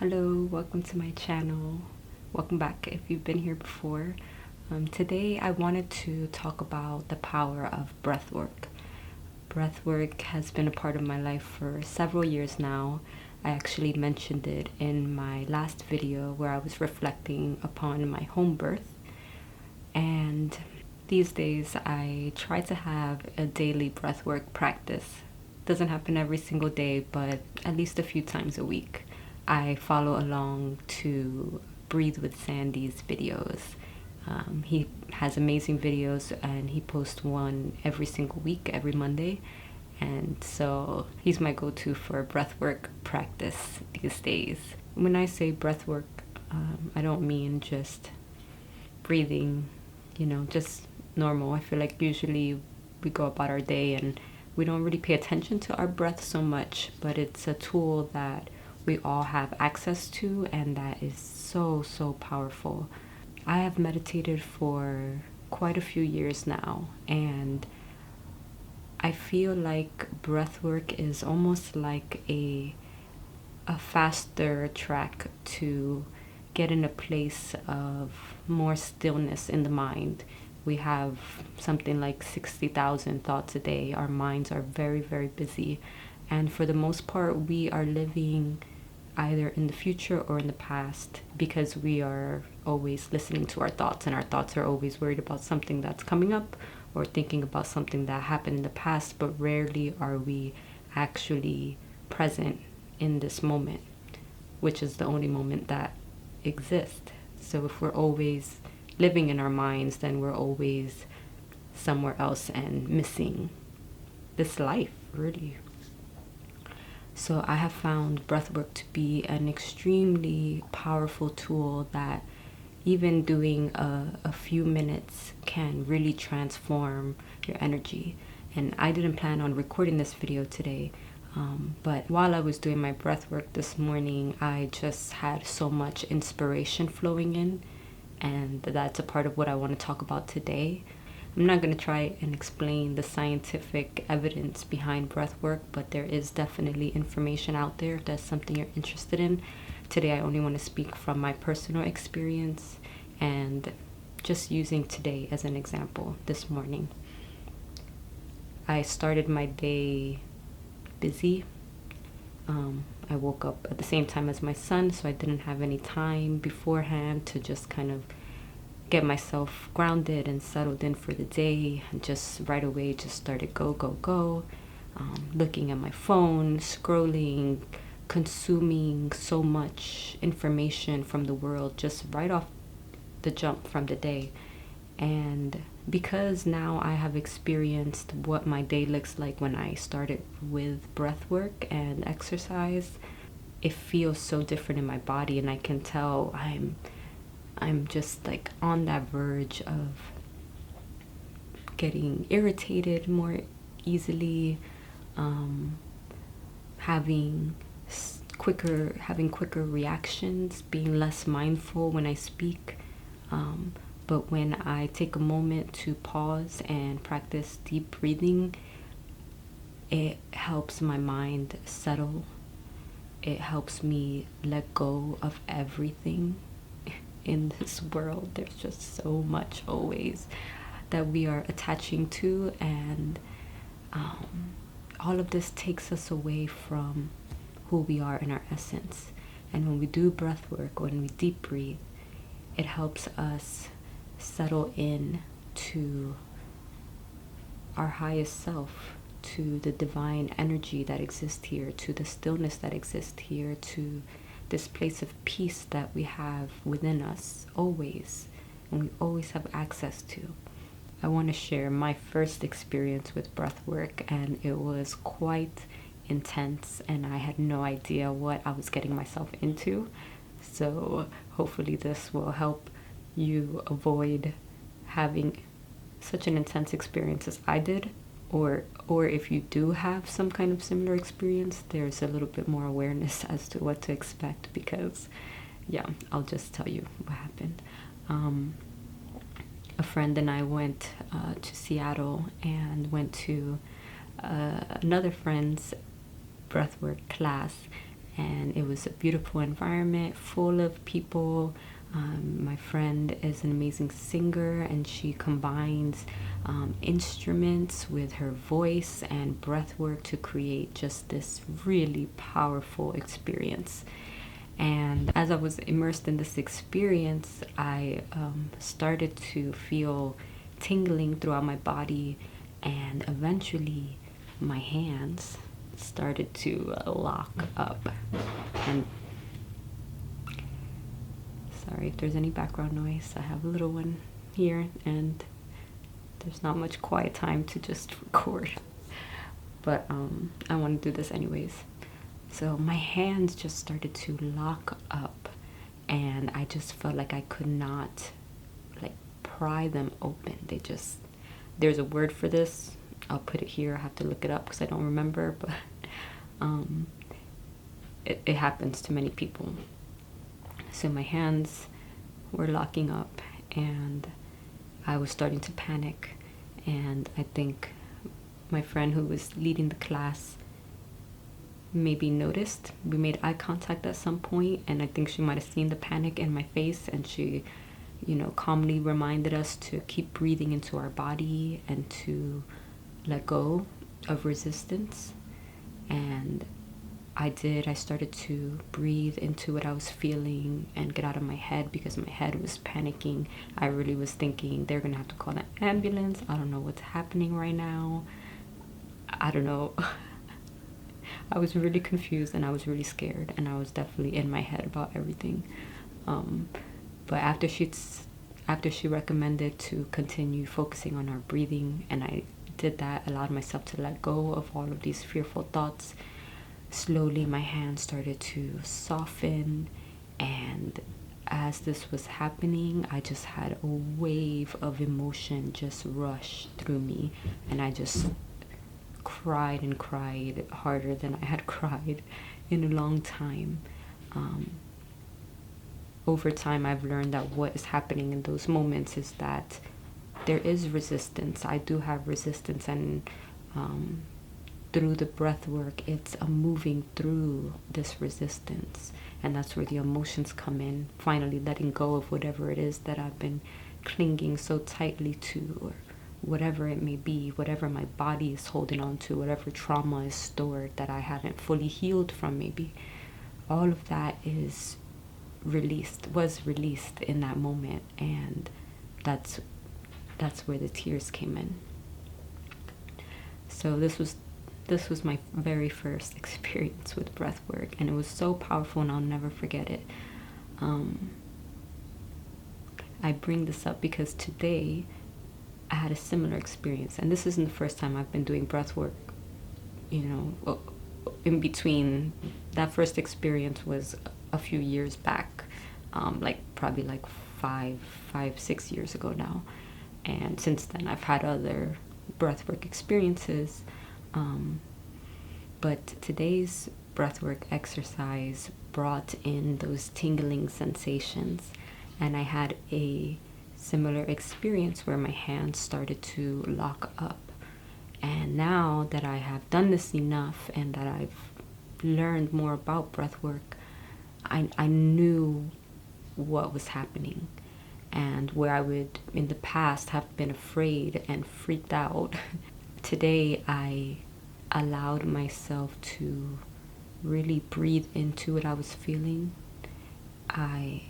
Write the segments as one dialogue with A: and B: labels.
A: Hello, welcome to my channel. Welcome back if you've been here before. Today I wanted to talk about the power of breathwork. Breathwork has been a part of my life for several years now. I actually mentioned it in my last video where I was reflecting upon my home birth. And these days I try to have a daily breathwork practice. Doesn't happen every single day, but at least a few times a week. I follow along to BreatheWithSandy's videos. He has amazing videos and he posts one every single week, every Monday. And so he's my go-to for breathwork practice these days. When I say breathwork, I don't mean just breathing, just normal. I feel like usually we go about our day and we don't really pay attention to our breath so much, but it's a tool that we all have access to, and that is so powerful. I have meditated for quite a few years now, and I feel like breathwork is almost like a faster track to get in a place of more stillness in the mind. We have something like 60,000 thoughts a day. Our minds are very busy, and for the most part we are living either in the future or in the past, because we are always listening to our thoughts, and our thoughts are always worried about something that's coming up or thinking about something that happened in the past, but rarely are we actually present in this moment, which is the only moment that exists. So if we're always living in our minds, then we're always somewhere else and missing this life, really. So I have found breathwork to be an extremely powerful tool that even doing a few minutes can really transform your energy. And I didn't plan on recording this video today, but while I was doing my breathwork this morning, I just had so much inspiration flowing in, and that's a part of what I want to talk about today. I'm not going to try and explain the scientific evidence behind breathwork, but there is definitely information out there if that's something you're interested in. Today I only want to speak from my personal experience and just using today as an example. This morning I started my day busy. I woke up at the same time as my son, so I didn't have any time beforehand to just kind of get myself grounded and settled in for the day, and just right away just started go, looking at my phone, scrolling, consuming so much information from the world just right off the jump from the day. And because now I have experienced what my day looks like when I started with breathwork and exercise, it feels so different in my body, and I can tell I'm just like on that verge of getting irritated more easily, having quicker reactions, being less mindful when I speak. But when I take a moment to pause and practice deep breathing, it helps my mind settle. It helps me let go of everything in this world. There's just so much always that we are attaching to, and all of this takes us away from who we are in our essence. And when we do breath work, when we deep breathe, it helps us settle in to our highest self, to the divine energy that exists here, to the stillness that exists here, to this place of peace that we have within us always, and we always have access to. I want to share my first experience with breathwork, and it was quite intense, and I had no idea what I was getting myself into. So hopefully this will help you avoid having such an intense experience as I did, or if you do have some kind of similar experience, there's a little bit more awareness as to what to expect, because I'll just tell you what happened. A friend and I went to Seattle and went to another friend's breathwork class, and it was a beautiful environment full of people. My friend is an amazing singer, and she combines instruments with her voice and breath work to create just this really powerful experience. And as I was immersed in this experience, I started to feel tingling throughout my body, and eventually my hands started to lock up. And sorry if there's any background noise, I have a little one here and there's not much quiet time to just record, but I want to do this anyways. So my hands just started to lock up, and I just felt like I could not like pry them open. There's a word for this. I'll put it here. I have to look it up because I don't remember, but it happens to many people. So my hands were locking up, and I was starting to panic. And I think my friend who was leading the class maybe noticed. We made eye contact at some point, and I think she might have seen the panic in my face, and she, calmly reminded us to keep breathing into our body and to let go of resistance. And I did. I started to breathe into what I was feeling and get out of my head, because my head was panicking. I really was thinking they're gonna have to call an ambulance. I don't know what's happening right now. I don't know. I was really confused, and I was really scared, and I was definitely in my head about everything. But after she recommended to continue focusing on our breathing, and I did that, allowed myself to let go of all of these fearful thoughts, slowly my hands started to soften. And as this was happening, I just had a wave of emotion just rush through me, and I just cried and cried harder than I had cried in a long time. Over time, I've learned that what is happening in those moments is that there is resistance. I do have resistance, and through the breath work, it's a moving through this resistance, and that's where the emotions come in, finally letting go of whatever it is that I've been clinging so tightly to, or whatever it may be, whatever my body is holding on to, whatever trauma is stored that I haven't fully healed from, maybe. All of that was released in that moment, and that's where the tears came in. So this was my very first experience with breath work, and it was so powerful, and I'll never forget it. I bring this up because today I had a similar experience, and this isn't the first time I've been doing breath work. In between, that first experience was a few years back, probably 5-6 years ago now. And since then, I've had other breathwork experiences. But today's breathwork exercise brought in those tingling sensations, and I had a similar experience where my hands started to lock up. And now that I have done this enough, and that I've learned more about breathwork, I knew what was happening. And where I would in the past have been afraid and freaked out, today I allowed myself to really breathe into what I was feeling. I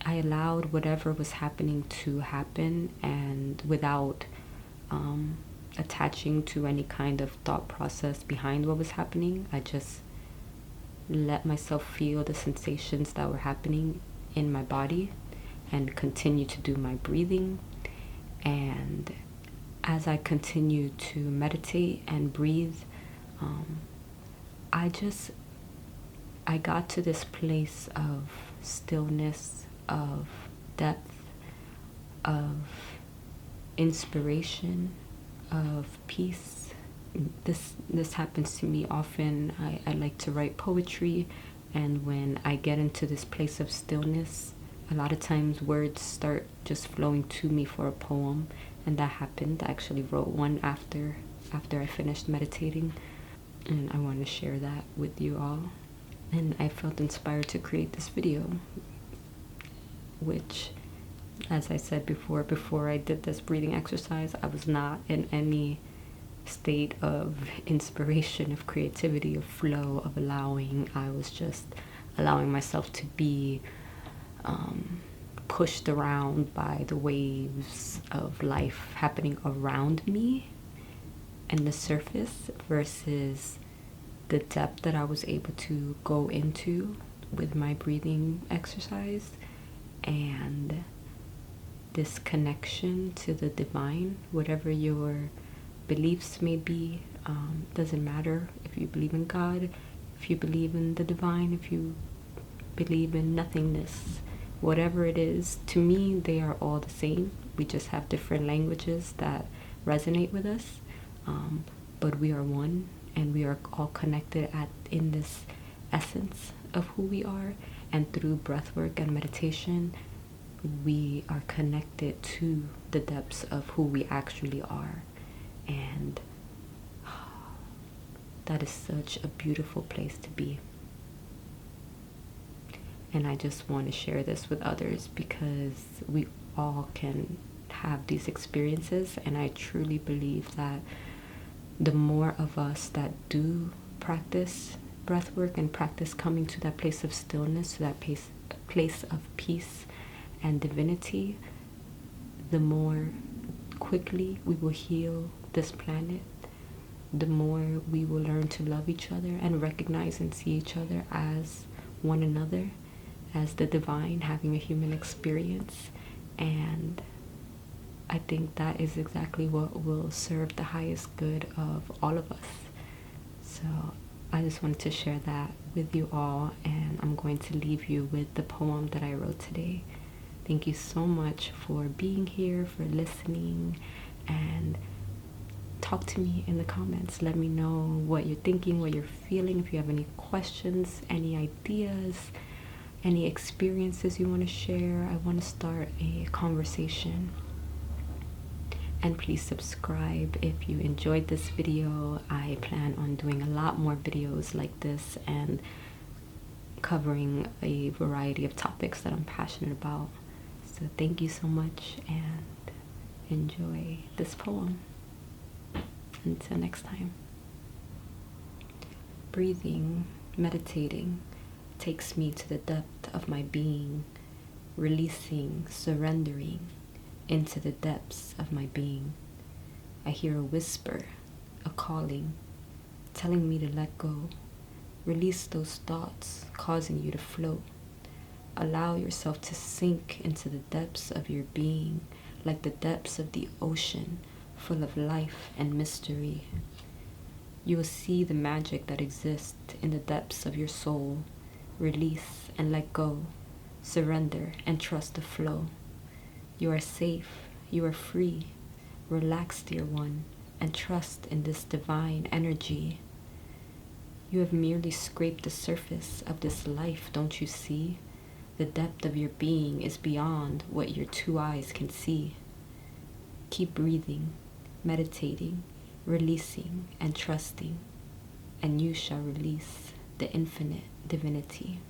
A: allowed whatever was happening to happen, and without attaching to any kind of thought process behind what was happening, I just let myself feel the sensations that were happening in my body and continue to do my breathing. And as I continued to meditate and breathe, I got to this place of stillness, of depth, of inspiration, of peace. This happens to me often. I like to write poetry, and when I get into this place of stillness, a lot of times words start just flowing to me for a poem, and that happened. I actually wrote one after I finished meditating, and I want to share that with you all. And I felt inspired to create this video, which, as I said before I did this breathing exercise, I was not in any state of inspiration, of creativity, of flow, of allowing. I was just allowing myself to be pushed around by the waves of life happening around me and the surface, versus the depth that I was able to go into with my breathing exercise, and this connection to the divine. Whatever your beliefs may be, doesn't matter if you believe in God, if you believe in the divine, if you believe in nothingness, whatever it is, to me they are all the same. We just have different languages that resonate with us, but we are one, and we are all connected in this essence of who we are. And through breath work and meditation, we are connected to the depths of who we actually are. And that is such a beautiful place to be. And I just want to share this with others, because we all can have these experiences. And I truly believe that the more of us that do practice breath work and practice coming to that place of stillness, to that place of peace and divinity, the more quickly we will heal this planet, the more we will learn to love each other and recognize and see each other as one another, as the divine having a human experience. And I think that is exactly what will serve the highest good of all of us. So I just wanted to share that with you all, and I'm going to leave you with the poem that I wrote today. Thank you so much for being here, for listening, and talk to me in the comments. Let me know what you're thinking, what you're feeling. If you have any questions, any ideas, any experiences you want to share, I want to start a conversation. And please subscribe if you enjoyed this video. I plan on doing a lot more videos like this and covering a variety of topics that I'm passionate about. So thank you so much, and enjoy this poem. Until next time. Breathing, meditating, takes me to the depth of my being, releasing, surrendering into the depths of my being. I hear a whisper, a calling, telling me to let go. Release those thoughts causing you to float. Allow yourself to sink into the depths of your being, like the depths of the ocean, full of life and mystery. You will see the magic that exists in the depths of your soul. Release and let go. Surrender and trust the flow. You are safe. You are free. Relax, dear one, and trust in this divine energy. You have merely scraped the surface of this life, don't you see? The depth of your being is beyond what your two eyes can see. Keep breathing, meditating, releasing, and trusting, and you shall release the infinite divinity.